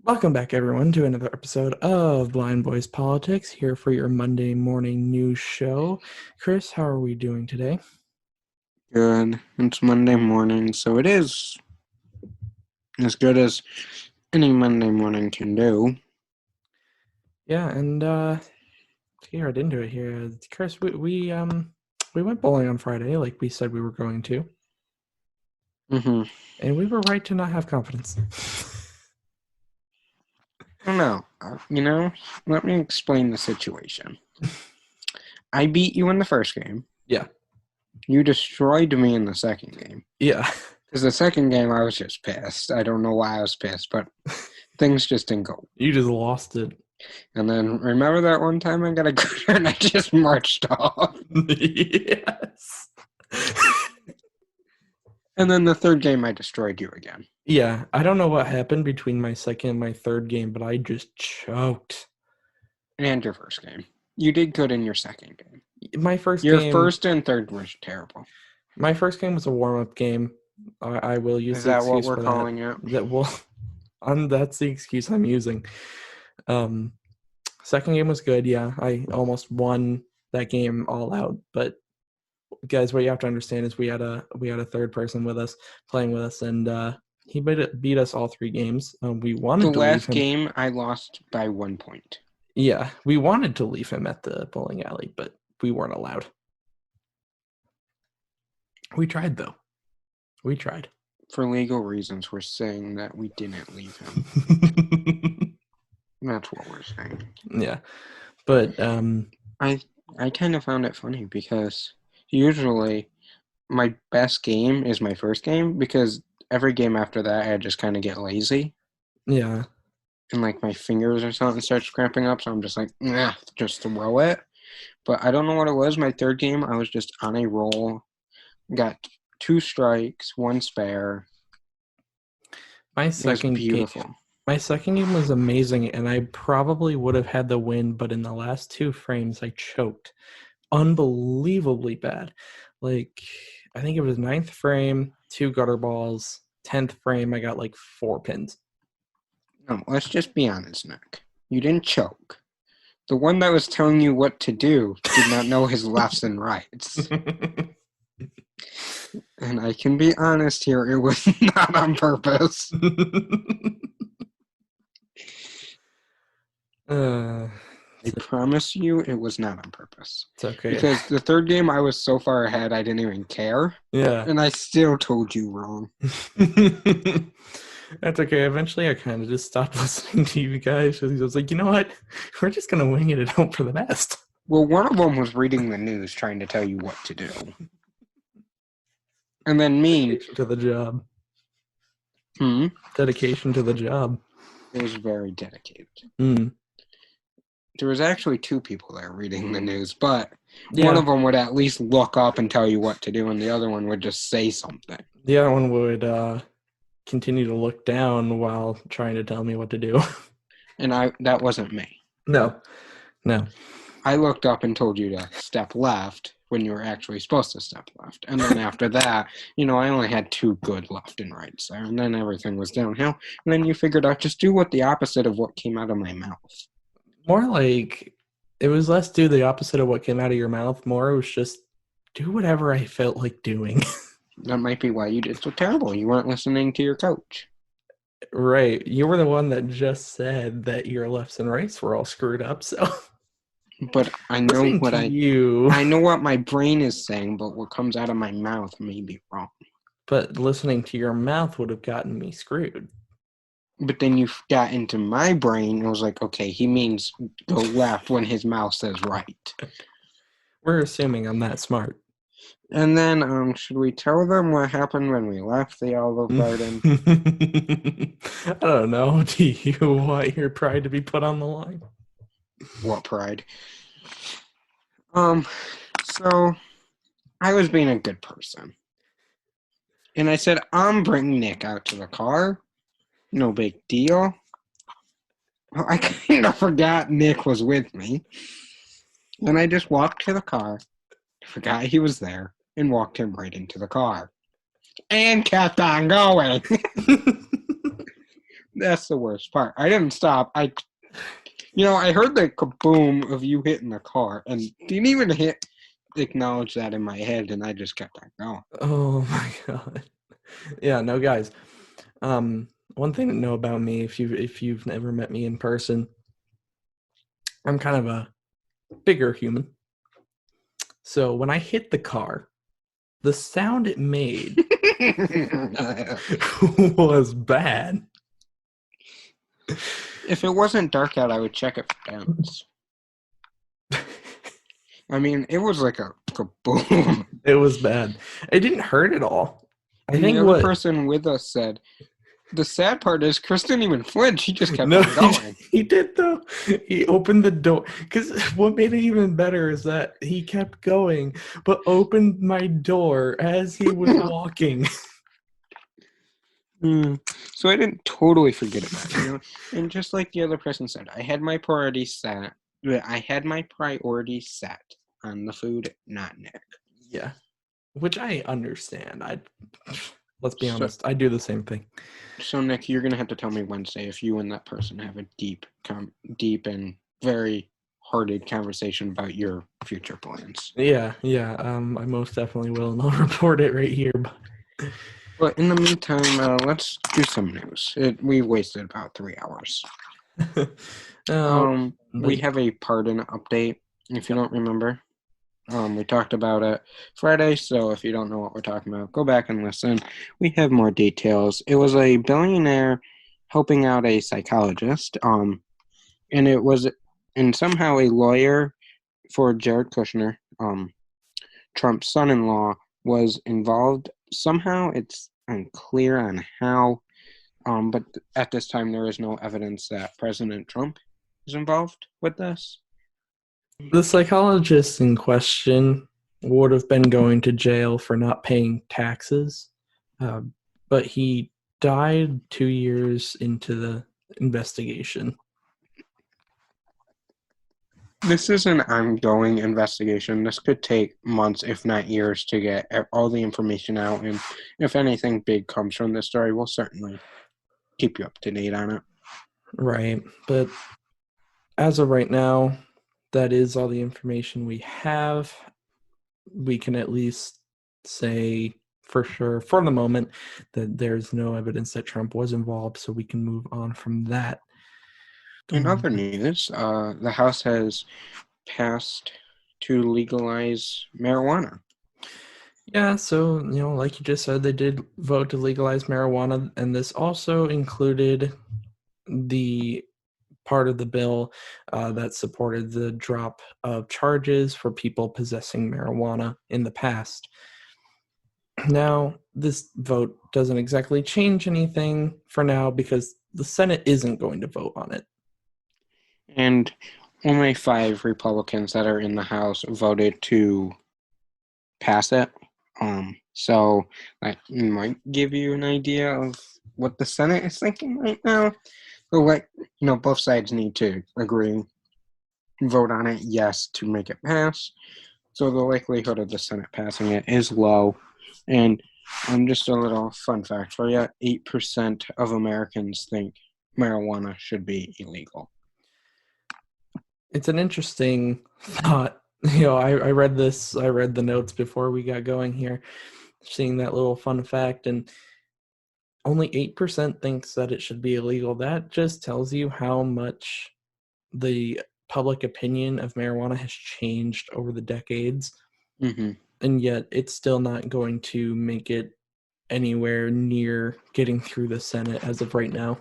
Welcome back, everyone, to another episode of Blind Boys Politics, here for your Monday morning news show. Chris, how are we doing today? Good. It's Monday morning, so it is as good as any Monday morning can do. Yeah, and get right into it here. Chris, we went bowling on Friday, like we said we were going to, and we were right to not have confidence. I don't know. Let me explain the situation. I beat you in the first game. Yeah. You destroyed me in the second game. Yeah. Because the second game, I was just pissed. I don't know why I was pissed, but things just didn't go. You just lost it. And then, remember that one time I got a critter and I just marched off? Yes. And then the third game, I destroyed you again. Yeah, I don't know what happened between my second and my third game, but I just choked. And your first game. You did good in your second game. Your first and third were terrible. My first game was a warm-up game. I will use Is the that excuse what we're for calling that. That's the excuse I'm using. Second game was good. Yeah, I almost won that game all out. But guys, what you have to understand is we had a third person with us playing with us, and he beat us all three games. We wanted to leave him. The last game I lost by 1 point. Yeah, we wanted to leave him at the bowling alley, but we weren't allowed. We tried, though. We tried. For legal reasons, we're saying that we didn't leave him. That's what we're saying. Yeah. But I kind of found it funny because usually my best game is my first game because every game after that I just kind of get lazy. Yeah. And like my fingers or something starts cramping up, so I'm just like, just throw it. But I don't know what it was. My third game, I was just on a roll. Got 2 strikes, 1 spare. My second game was amazing, and I probably would have had the win, but in the last 2 frames, I choked. Unbelievably bad. Like, I think it was 9th frame, 2 gutter balls. 10th frame, I got like 4 pins. No, let's just be honest, Nick. You didn't choke. The one that was telling you what to do did not know his lefts and rights. And I can be honest here, it was not on purpose. I promise you it was not on purpose. It's okay. Because the third game I was so far ahead I didn't even care. Yeah. And I still told you wrong. That's okay. Eventually I kind of just stopped listening to you guys. I was like, you know what? We're just going to wing it and hope for the best. Well, one of them was reading the news trying to tell you what to do. And then me... Dedication to the job. Dedication to the job. It was very dedicated. There was actually 2 people there reading the news, but one of them would at least look up and tell you what to do, and the other one would just say something. The other one would continue to look down while trying to tell me what to do. And that wasn't me. No. I looked up and told you to step left when you were actually supposed to step left. And then after that, I only had 2 good left and rights there, and then everything was downhill. And then you figured out just do what the opposite of what came out of my mouth. More like, it was less do the opposite of what came out of your mouth. More it was just do whatever I felt like doing. That might be why you did so terrible. You weren't listening to your coach. Right. You were the one that just said that your lefts and rights were all screwed up, so... But I know I know what my brain is saying, but what comes out of my mouth may be wrong. But listening to your mouth would have gotten me screwed. But then you got into my brain and was like, okay, he means go left when his mouth says right. We're assuming I'm that smart. And then, should we tell them what happened when we left the Olive Garden? I don't know. Do you want your pride to be put on the line? What pride? So I was being a good person. And I said, I'm bringing Nick out to the car. No big deal. Well, I kind of forgot Nick was with me. And I just walked to the car, forgot he was there, and walked him right into the car. And kept on going. That's the worst part. I didn't stop. I heard the kaboom of you hitting the car and didn't even acknowledge that in my head, and I just kept on going. Oh my god. Yeah, no, guys. One thing to know about me, if you've never met me in person, I'm kind of a bigger human. So when I hit the car, the sound it made was bad. If it wasn't dark out, I would check it for dents. I mean, it was like a kaboom. It was bad. It didn't hurt at all. I think the other person with us said, the sad part is Chris didn't even flinch. He just kept on going. He did, though. He opened the door. Because what made it even better is that he kept going, but opened my door as he was walking. So I didn't totally forget about it. And just like the other person said, I had my priorities set. I had my priorities set on the food, not Nick. Yeah, which I understand. Let's be honest, I do the same thing. So Nick, you're gonna have to tell me Wednesday if you and that person have a deep and very hearted conversation about your future plans. Yeah. I most definitely will, and I'll report it right here. But in the meantime, let's do some news. We wasted about 3 hours. We have a pardon update, if you don't remember. We talked about it Friday, so if you don't know what we're talking about, go back and listen. We have more details. It was a billionaire helping out a psychologist, and it was, and somehow a lawyer for Jared Kushner, Trump's son-in-law, was involved. Somehow it's unclear on how, but at this time there is no evidence that President Trump is involved with this. The psychologist in question would have been going to jail for not paying taxes, but he died 2 years into the investigation. This is an ongoing investigation. This could take months, if not years, to get all the information out. And if anything big comes from this story, we'll certainly keep you up to date on it. Right. But as of right now, that is all the information we have. We can at least say for sure, for the moment, that there's no evidence that Trump was involved, so we can move on from that. In other news, the House has passed to legalize marijuana. Yeah, so, like you just said, they did vote to legalize marijuana, and this also included the part of the bill that supported the drop of charges for people possessing marijuana in the past. Now, this vote doesn't exactly change anything for now because the Senate isn't going to vote on it. And only 5 Republicans that are in the House voted to pass it. So that might give you an idea of what the Senate is thinking right now. But both sides need to agree, vote on it, yes, to make it pass. So the likelihood of the Senate passing it is low. And just a little fun fact for you, 8% of Americans think marijuana should be illegal. It's an interesting thought. I read the notes before we got going here, seeing that little fun fact, and only 8% thinks that it should be illegal. That just tells you how much the public opinion of marijuana has changed over the decades. Mm-hmm. And yet it's still not going to make it anywhere near getting through the Senate as of right now.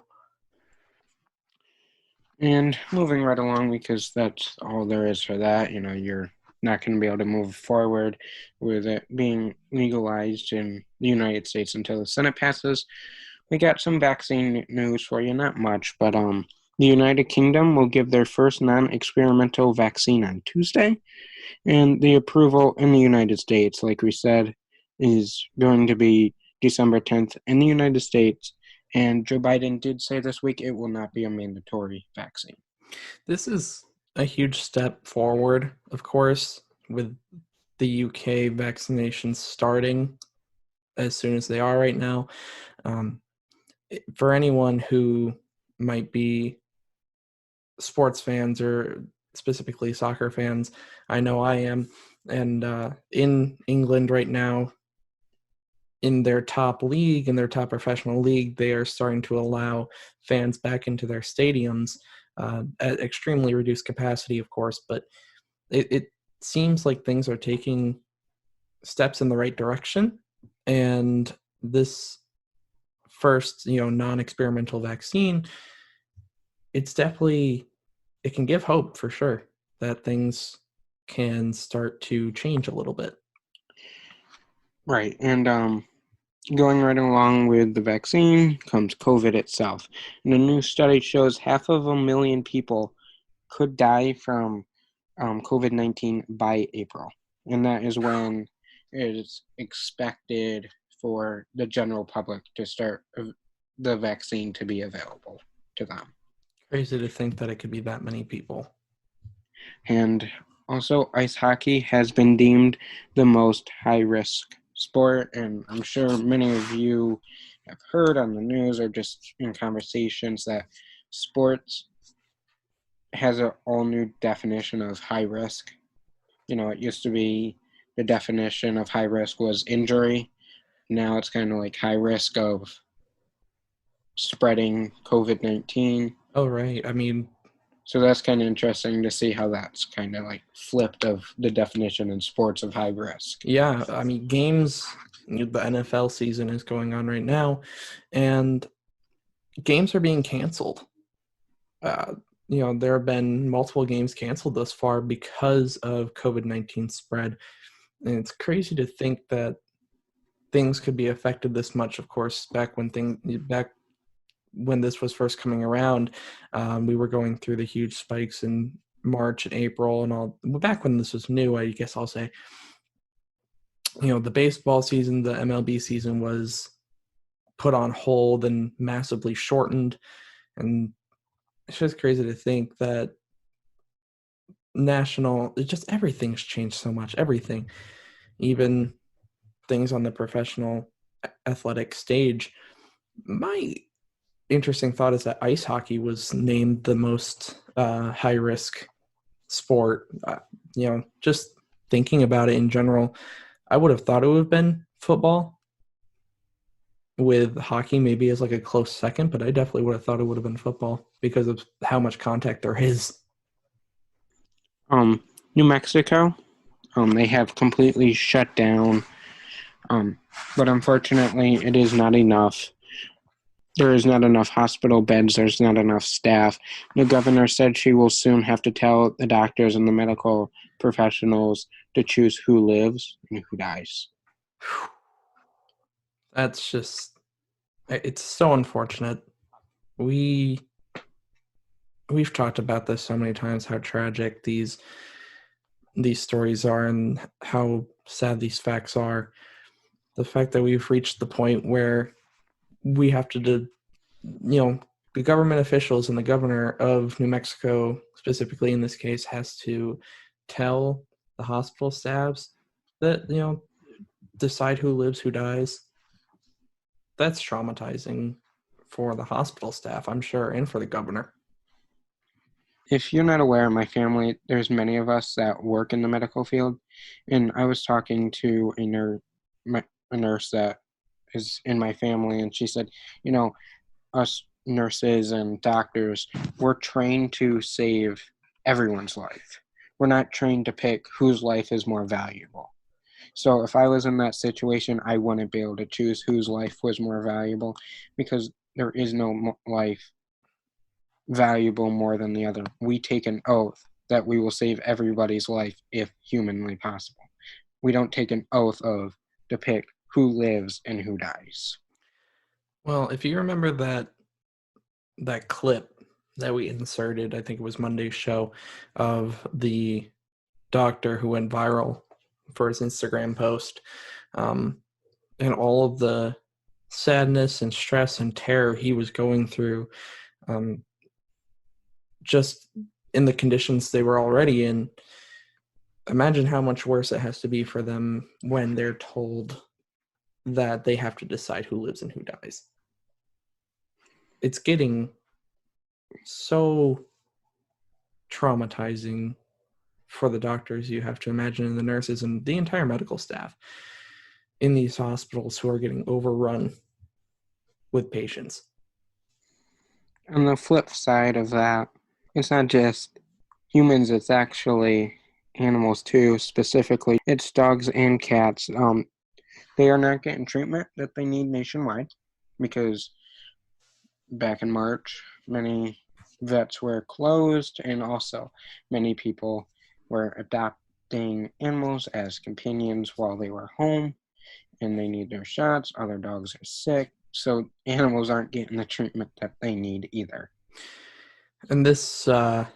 And moving right along, because that's all there is for that. You're not going to be able to move forward with it being legalized in the United States until the Senate passes. We got some vaccine news for you, not much, but the United Kingdom will give their first non-experimental vaccine on Tuesday, and the approval in the United States, like we said, is going to be December 10th in the United States. And Joe Biden did say this week it will not be a mandatory vaccine. This is a huge step forward, of course, with the UK vaccinations starting as soon as they are right now. For anyone who might be sports fans or specifically soccer fans. I know I am. And in England right now, in their top league, in their top professional league, they are starting to allow fans back into their stadiums at extremely reduced capacity, of course. But it seems like things are taking steps in the right direction. And this first, non-experimental vaccine, it's definitely, it can give hope for sure that things can start to change a little bit. Right. And going right along with the vaccine comes COVID itself. And a new study shows 500,000 people could die from COVID-19 by April. And that is when it is expected for the general public to start the vaccine to be available to them. Crazy to think that it could be that many people. And also, ice hockey has been deemed the most high-risk sport, and I'm sure many of you have heard on the news or just in conversations that sports has an all-new definition of high risk. It used to be the definition of high risk was injury. Now it's kind of like high risk of spreading COVID-19. Oh, right. I mean, so that's kind of interesting to see how that's kind of like flipped of the definition in sports of high risk. Yeah, I mean, games, the NFL season is going on right now, and games are being canceled. There have been multiple games canceled thus far because of COVID-19 spread. And it's crazy to think that things could be affected this much. Of course, back when this was first coming around, we were going through the huge spikes in March and April and all. Back when this was new, I guess I'll say, the baseball season, the MLB season was put on hold and massively shortened. And it's just crazy to think that just everything's changed so much. Everything, even things on the professional athletic stage. My interesting thought is that ice hockey was named the most high risk sport. Just thinking about it in general, I would have thought it would have been football, with hockey maybe as like a close second, but I definitely would have thought it would have been football because of how much contact there is. New Mexico, they have completely shut down, but unfortunately it is not enough. There is not enough hospital beds. There's not enough staff. The governor said she will soon have to tell the doctors and the medical professionals to choose who lives and who dies. That's just, it's so unfortunate. We've talked about this so many times, how tragic these stories are and how sad these facts are. The fact that we've reached the point where we have to, the government officials and the governor of New Mexico, specifically in this case, has to tell the hospital staffs that, decide who lives, who dies. That's traumatizing for the hospital staff, I'm sure, and for the governor. If you're not aware, my family, there's many of us that work in the medical field, and I was talking to a nurse that is in my family, and she said, us nurses and doctors, we're trained to save everyone's life. We're not trained to pick whose life is more valuable. So if I was in that situation, I wouldn't be able to choose whose life was more valuable, because there is no life valuable more than the other. We take an oath that we will save everybody's life if humanly possible. We don't take an oath to pick who lives and who dies. Well, if you remember that clip that we inserted, I think it was Monday's show, of the doctor who went viral for his Instagram post, and all of the sadness and stress and terror he was going through, just in the conditions they were already in. Imagine how much worse it has to be for them when they're told that they have to decide who lives and who dies. It's getting so traumatizing for the doctors, you have to imagine, and the nurses and the entire medical staff in these hospitals who are getting overrun with patients. On the flip side of that, it's not just humans, it's actually animals too. Specifically, it's dogs and cats. They are not getting treatment that they need nationwide because back in March, many vets were closed, and also many people were adopting animals as companions while they were home, and they need their shots. Other dogs are sick, so animals aren't getting the treatment that they need either. And this I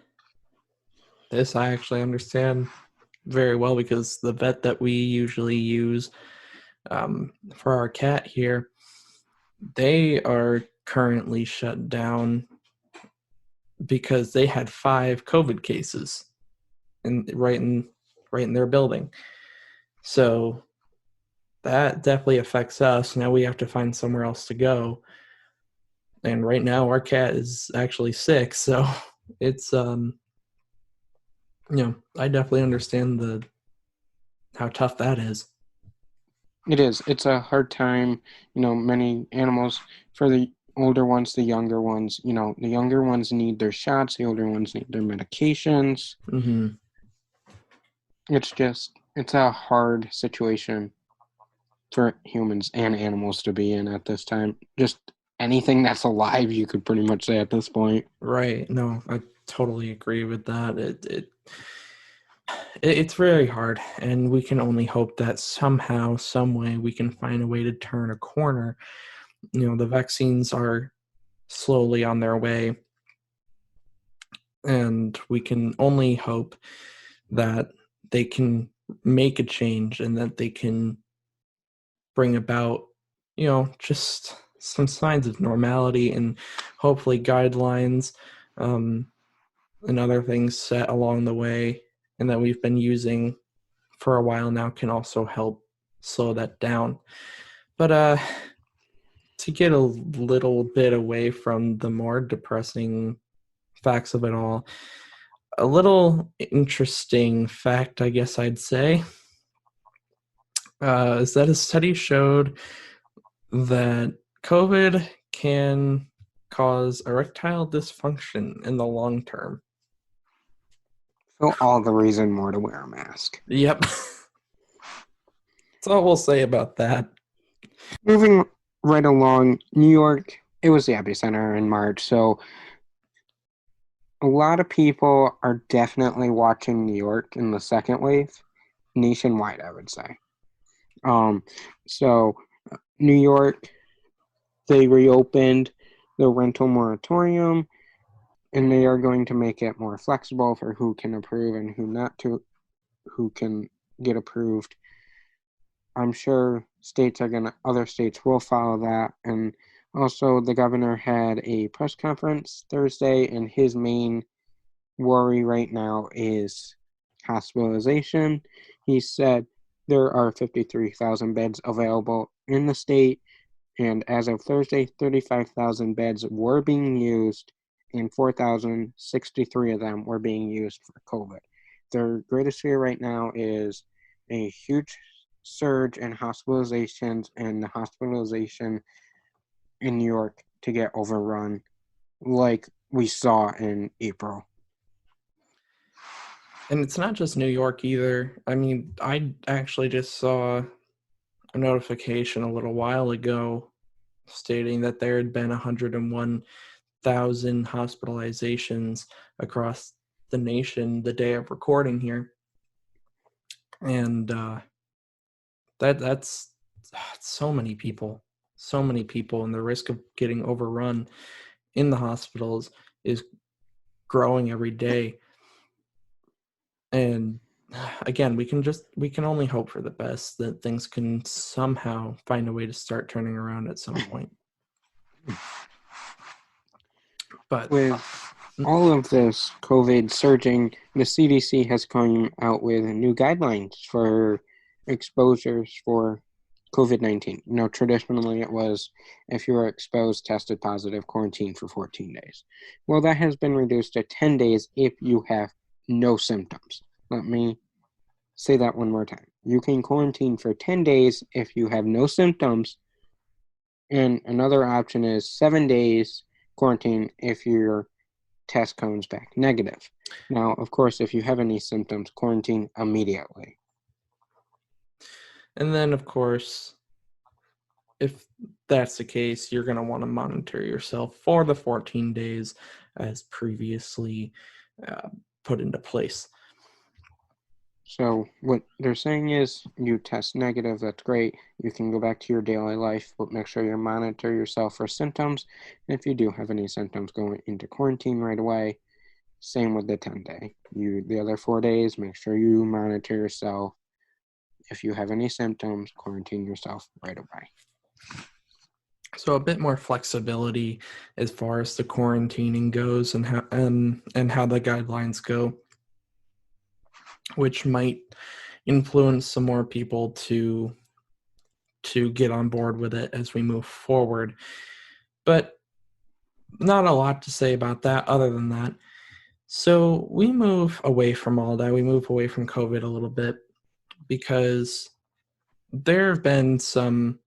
actually understand very well, because the vet that we usually use for our cat here, they are currently shut down because they had 5 COVID cases right in their building. So that definitely affects us. Now we have to find somewhere else to go. And right now our cat is actually sick, so it's I definitely understand how tough that is. It is. It's a hard time. Many animals, for the older ones, the younger ones, the younger ones need their shots, the older ones need their medications. Mm-hmm. It's a hard situation for humans and animals to be in at this time. Just anything that's alive, you could pretty much say at this point. Right. No, I totally agree with that. It's very hard, and we can only hope that somehow, some way, we can find a way to turn a corner. The vaccines are slowly on their way, and we can only hope that they can make a change and that they can bring about, just some signs of normality, and hopefully guidelines and other things set along the way and that we've been using for a while now can also help slow that down. But to get a little bit away from the more depressing facts of it all, a little interesting fact, I guess I'd say, is that a study showed that COVID can cause erectile dysfunction in the long term. So all the reason more to wear a mask. Yep. That's all we'll say about that. Moving right along, New York, it was the epicenter in March, so a lot of people are definitely watching New York in the second wave, nationwide, I would say. So New York, they reopened the rental moratorium, and they are going to make it more flexible for who can approve and who can get approved. I'm sure other states will follow that. And also the governor had a press conference Thursday, and his main worry right now is hospitalization. He said there are 53,000 beds available in the state, and as of Thursday, 35,000 beds were being used, and 4,063 of them were being used for COVID. Their greatest fear right now is a huge surge in hospitalizations, and the hospitalization in New York to get overrun like we saw in April. And it's not just New York either. I mean, I actually just saw a notification a little while ago stating that there had been 101,000 hospitalizations across the nation the day of recording here. And that's so many people, and the risk of getting overrun in the hospitals is growing every day. And again, we can only hope for the best, that things can somehow find a way to start turning around at some point. But with all of this COVID surging, the CDC has come out with new guidelines for exposures for COVID-19. Traditionally it was if you were exposed, tested positive, quarantine for 14 days. Well, that has been reduced to 10 days if you have no symptoms. Let me say that one more time. You can quarantine for 10 days if you have no symptoms, and another option is 7 days quarantine if your test comes back negative. Now, of course, if you have any symptoms, quarantine immediately. And then, of course, if that's the case, you're going to want to monitor yourself for the 14 days as previously put into place. So what they're saying is you test negative, that's great. You can go back to your daily life, but make sure you monitor yourself for symptoms. And if you do have any symptoms, go into quarantine right away. Same with the 10-day. The other 4 days, make sure you monitor yourself. If you have any symptoms, quarantine yourself right away. So a bit more flexibility as far as the quarantining goes and how the guidelines go, which might influence some more people to get on board with it as we move forward. But not a lot to say about that other than that. So we move away from all that. We move away from COVID a little bit because there have been some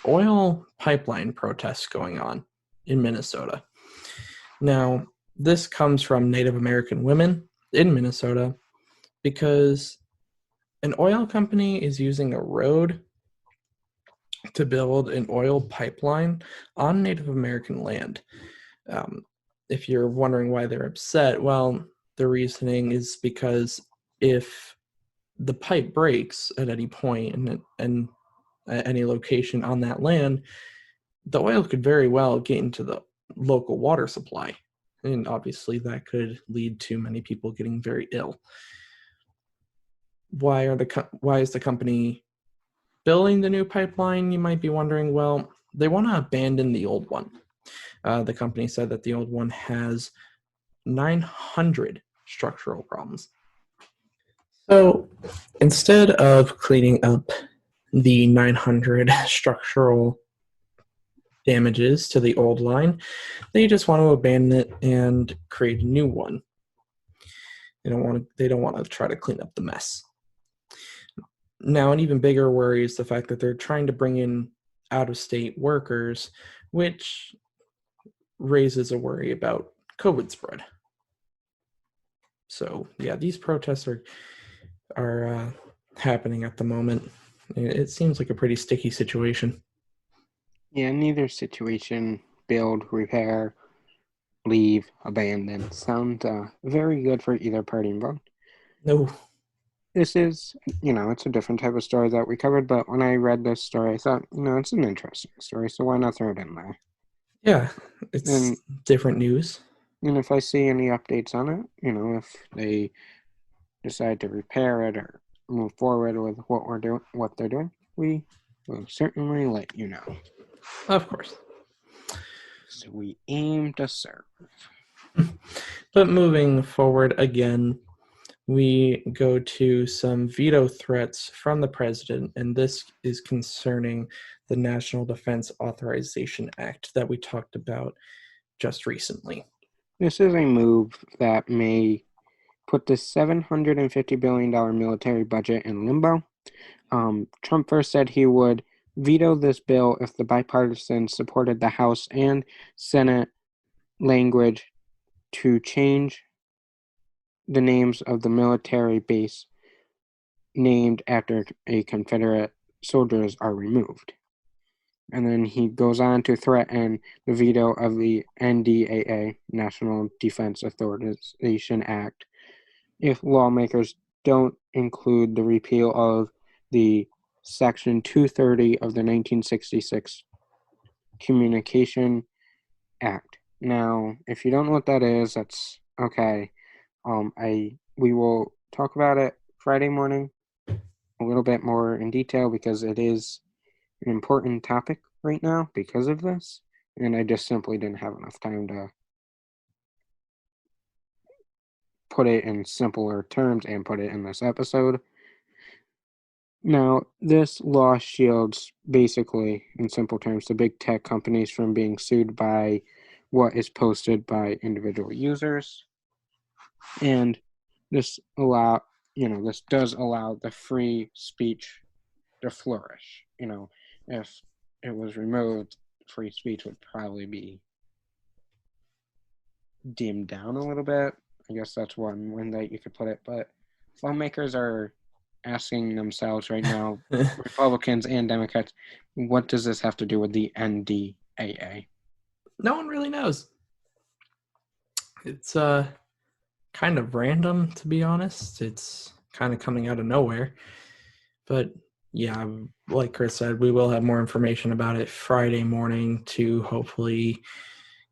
oil pipeline protests going on in Minnesota. Now, this comes from Native American women in Minnesota because an oil company is using a road to build an oil pipeline on Native American land. If you're wondering why they're upset, well, the reasoning is because if the pipe breaks at any point and at any location on that land, the oil could very well get into the local water supply. And obviously that could lead to many people getting very ill. Why is the company building the new pipeline? You might be wondering. Well, they want to abandon the old one. The company said that the old one has 900 structural problems. So instead of cleaning up the 900 structural damages to the old line, they just want to abandon it and create a new one. They don't want to try to clean up the mess. Now, an even bigger worry is the fact that they're trying to bring in out-of-state workers, which raises a worry about COVID spread. So, yeah, these protests are happening at the moment. It seems like a pretty sticky situation. Yeah, neither situation, build, repair, leave, abandon, sound very good for either party involved. No. This is, it's a different type of story that we covered, but when I read this story, I thought, it's an interesting story, so why not throw it in there? Yeah, it's different news. And if I see any updates on it, if they decide to repair it or move forward with what they're doing, we will certainly let you know. Of course. So we aim to serve. But moving forward again, we go to some veto threats from the president, and this is concerning the National Defense Authorization Act that we talked about just recently. This is a move that may put the $750 billion military budget in limbo. Trump first said he would veto this bill if the bipartisans supported the House and Senate language to change the names of the military base named after a Confederate soldiers are removed. And then he goes on to threaten the veto of the NDAA, National Defense Authorization Act, if lawmakers don't include the repeal of the Section 230 of the 1966 Communication Act. Now, if you don't know what that is, that's okay. We will talk about it Friday morning a little bit more in detail because it is an important topic right now because of this, and I just simply didn't have enough time to put it in simpler terms and put it in this episode. Now, this law shields, basically, in simple terms, the big tech companies from being sued by what is posted by individual users. And this does allow the free speech to flourish. If it was removed, free speech would probably be dimmed down a little bit. I guess that's one way you could put it. But lawmakers are asking themselves right now, Republicans and Democrats, what does this have to do with the NDAA? No one really knows. It's kind of random, to be honest. It's kind of coming out of nowhere. But yeah, like Chris said, we will have more information about it Friday morning to hopefully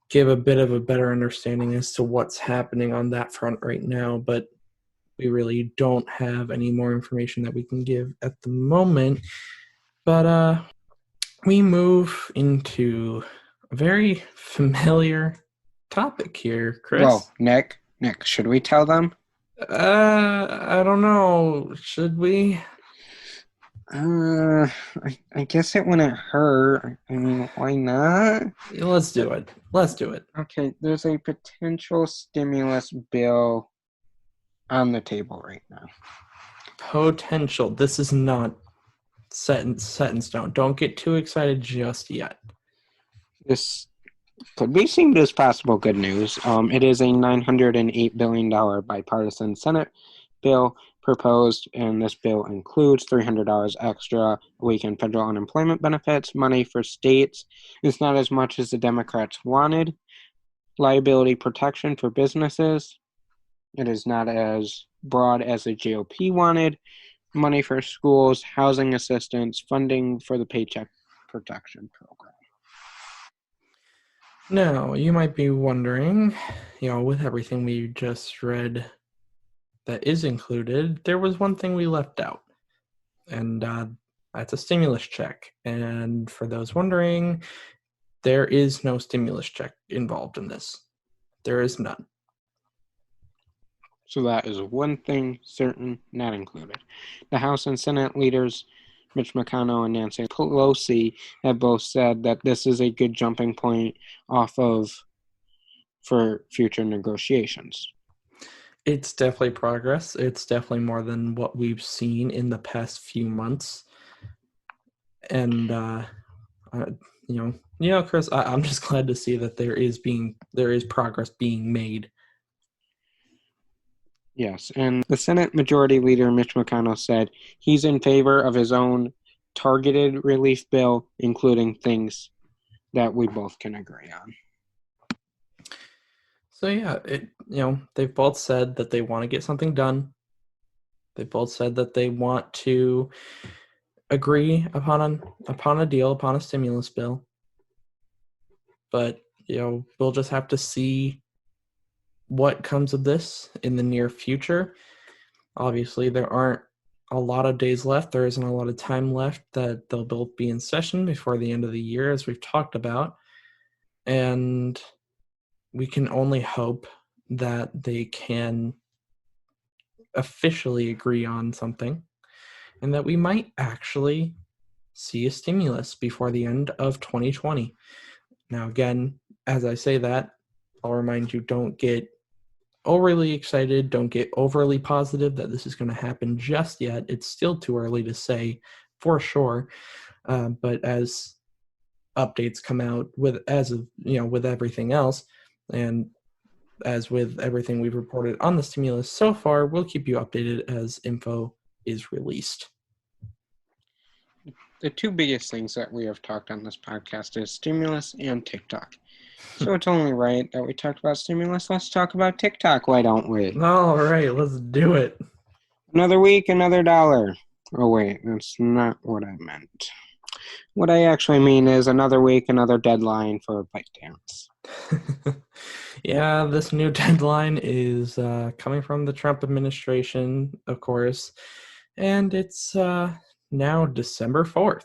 give a bit of a better understanding as to what's happening on that front right now. But we really don't have any more information that we can give at the moment. But we move into a very familiar topic here, Chris. Well, Nick, should we tell them? I don't know. Should we? I guess it wouldn't hurt. I mean, why not? Let's do it. Okay, there's a potential stimulus bill on the table right now. Potential. This is not set in stone. Don't get too excited just yet. This could be seen as possible good news. It is a $908 billion bipartisan Senate bill proposed, and this bill includes $300 extra a week in federal unemployment benefits, money for states. It's not as much as the Democrats wanted. Liability protection for businesses. It is not as broad as the GOP wanted. Money for schools, housing assistance, funding for the Paycheck Protection Program. Now, you might be wondering, with everything we just read that is included, there was one thing we left out, and that's a stimulus check. And for those wondering, there is no stimulus check involved in this. There is none. So that is one thing certain not included. The House and Senate leaders, Mitch McConnell and Nancy Pelosi, have both said that this is a good jumping point for future negotiations. It's definitely progress. It's definitely more than what we've seen in the past few months. And Chris, I'm just glad to see that there is progress being made. Yes, and the Senate Majority Leader Mitch McConnell said he's in favor of his own targeted relief bill, including things that we both can agree on. So yeah, they've both said that they want to get something done. They both said that they want to agree upon a deal, upon a stimulus bill. But we'll just have to see what comes of this in the near future. Obviously, there aren't a lot of days left. There isn't a lot of time left that they'll both be in session before the end of the year, as we've talked about. And we can only hope that they can officially agree on something and that we might actually see a stimulus before the end of 2020. Now, again, as I say that, I'll remind you, don't get overly excited. Don't get overly positive that this is going to happen just yet. It's still too early to say for sure. But as updates come out with everything else, and as with everything we've reported on the stimulus so far, we'll keep you updated as info is released. The two biggest things that we have talked on this podcast is stimulus and TikTok. So it's only right that we talked about stimulus. Let's talk about TikTok, why don't we? All right, let's do it. Another week, another dollar. Oh, wait, that's not what I meant. What I actually mean is another week, another deadline for ByteDance. Yeah, this new deadline is coming from the Trump administration, of course, and it's now December 4th.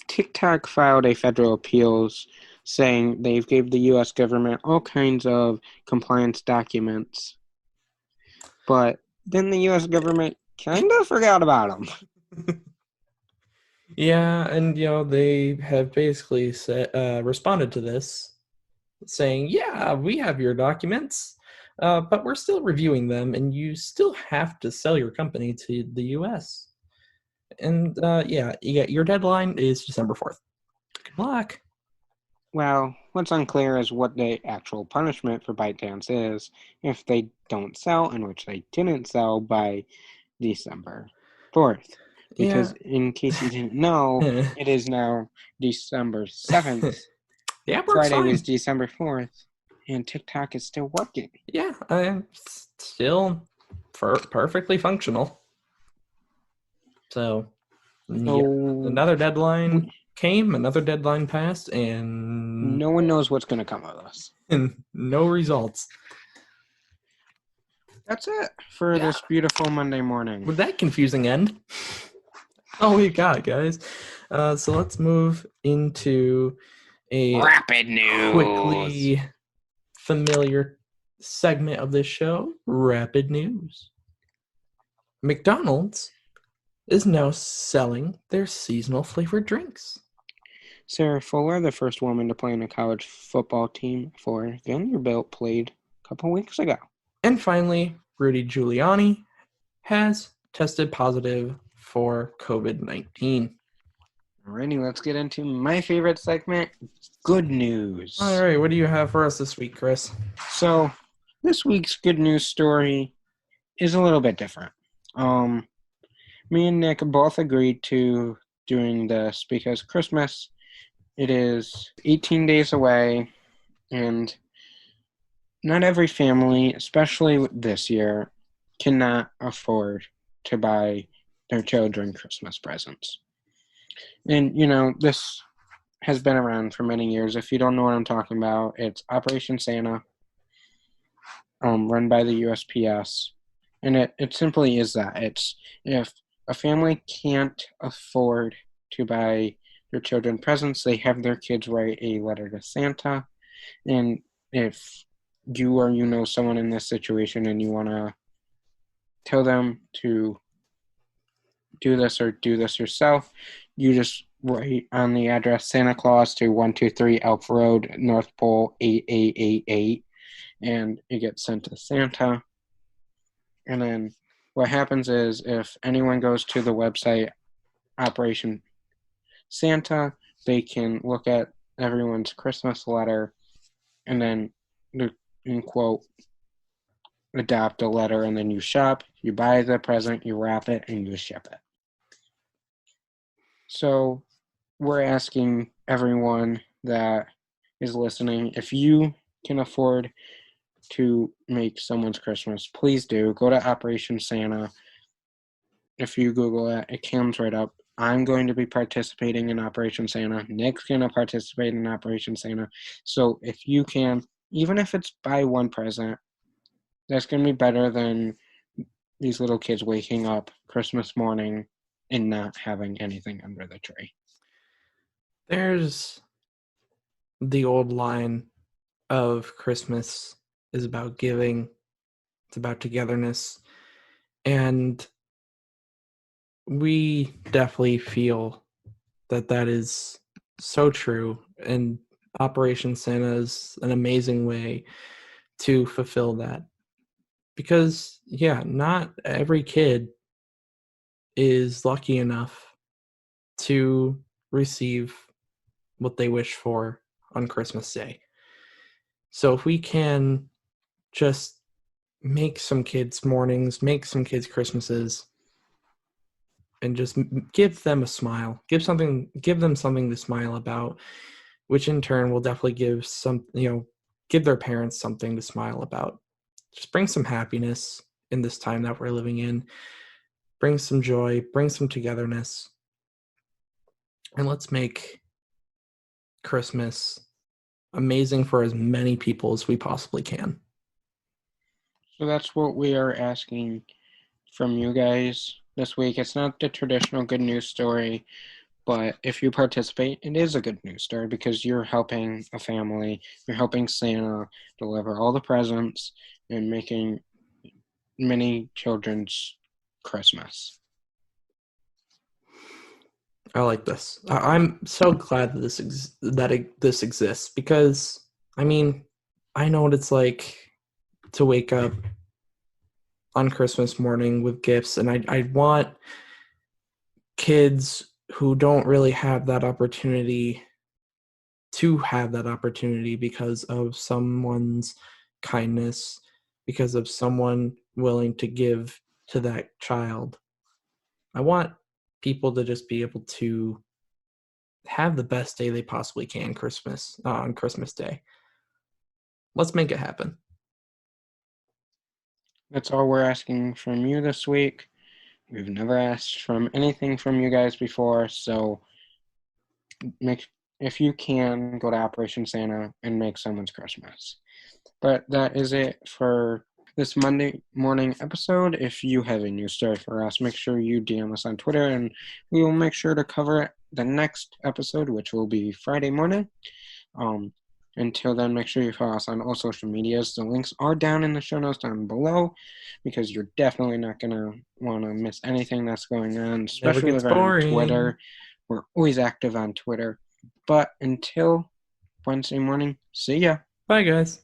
TikTok filed a federal appeals saying they've gave the U.S. government all kinds of compliance documents, but then the U.S. government kind of forgot about them. Yeah, and they have basically responded to this, saying, "Yeah, we have your documents, but we're still reviewing them, and you still have to sell your company to the U.S." And yeah, your deadline is December 4th. Good luck. Well, what's unclear is what the actual punishment for ByteDance is if they don't sell, and which they didn't sell by December 4th. Because in case you didn't know, it is now December 7th. Yeah, Friday fine. was December 4th, and TikTok is still working. Yeah, I'm still perfectly functional. So, yeah, another deadline came, another deadline passed, and no one knows what's going to come of us. And no results. That's it for this beautiful Monday morning. With that confusing end, oh, we got, guys. So let's move into a rapid news, quickly familiar segment of this show, Rapid News. McDonald's is now selling their seasonal flavored drinks. Sarah Fuller, the first woman to play on a college football team for Vanderbilt, played a couple weeks ago. And finally, Rudy Giuliani has tested positive for COVID-19. Alrighty, let's get into my favorite segment, good news. All right, what do you have for us this week, Chris? So, this week's good news story is a little bit different. Me and Nick both agreed to doing this because Christmas, it is 18 days away, and not every family, especially this year, cannot afford to buy their children Christmas presents. And, this has been around for many years. If you don't know what I'm talking about, it's Operation Santa, run by the USPS. And it simply is that. It's if a family can't afford to buy their children presents, they have their kids write a letter to Santa. And if you or someone in this situation and you want to tell them to do this or do this yourself, you just write on the address Santa Claus to 123 Elf Road, North Pole 8888, and it gets sent to Santa. And then what happens is if anyone goes to the website Operation Santa, they can look at everyone's Christmas letter and then, in quote, adopt a letter, and then you shop, you buy the present, you wrap it, and you ship it. So we're asking everyone that is listening, if you can afford to make someone's Christmas, please do. Go to Operation Santa. If you Google it, it comes right up. I'm going to be participating in Operation Santa. Nick's going to participate in Operation Santa. So if you can, even if it's buy one present, that's going to be better than these little kids waking up Christmas morning and not having anything under the tree. There's the old line of Christmas is about giving, it's about togetherness, and we definitely feel that is so true, and Operation Santa is an amazing way to fulfill that. Because, yeah, not every kid is lucky enough to receive what they wish for on Christmas Day. So if we can just make some kids' mornings, make some kids' Christmases, and just give them a smile, give them something to smile about, which in turn will definitely give their parents something to smile about. Just bring some happiness in this time that we're living in. Bring some joy, bring some togetherness, and let's make Christmas amazing for as many people as we possibly can. So that's what we are asking from you guys this week. It's not the traditional good news story, but if you participate, it is a good news story because you're helping a family, you're helping Santa deliver all the presents and making many children's Christmas. I like this. I'm so glad that this exists because, I mean, I know what it's like to wake up on Christmas morning with gifts, and I want kids who don't really have that opportunity to have that opportunity because of someone's kindness, because of someone willing to give to that child. I want people to just be able to have the best day they possibly can on Christmas Day. Let's make it happen. That's all we're asking from you this week. We've never asked from anything from you guys before, so if you can, go to Operation Santa and make someone's Christmas. But that is it for this Monday morning episode. If you have a news story for us, make sure you DM us on Twitter, and we will make sure to cover it the next episode, which will be Friday morning. Until then, make sure you follow us on all social medias. The links are down in the show notes down below, because you're definitely not going to want to miss anything that's going on, especially if on Twitter. We're always active on Twitter. But until Wednesday morning, see ya. Bye, guys.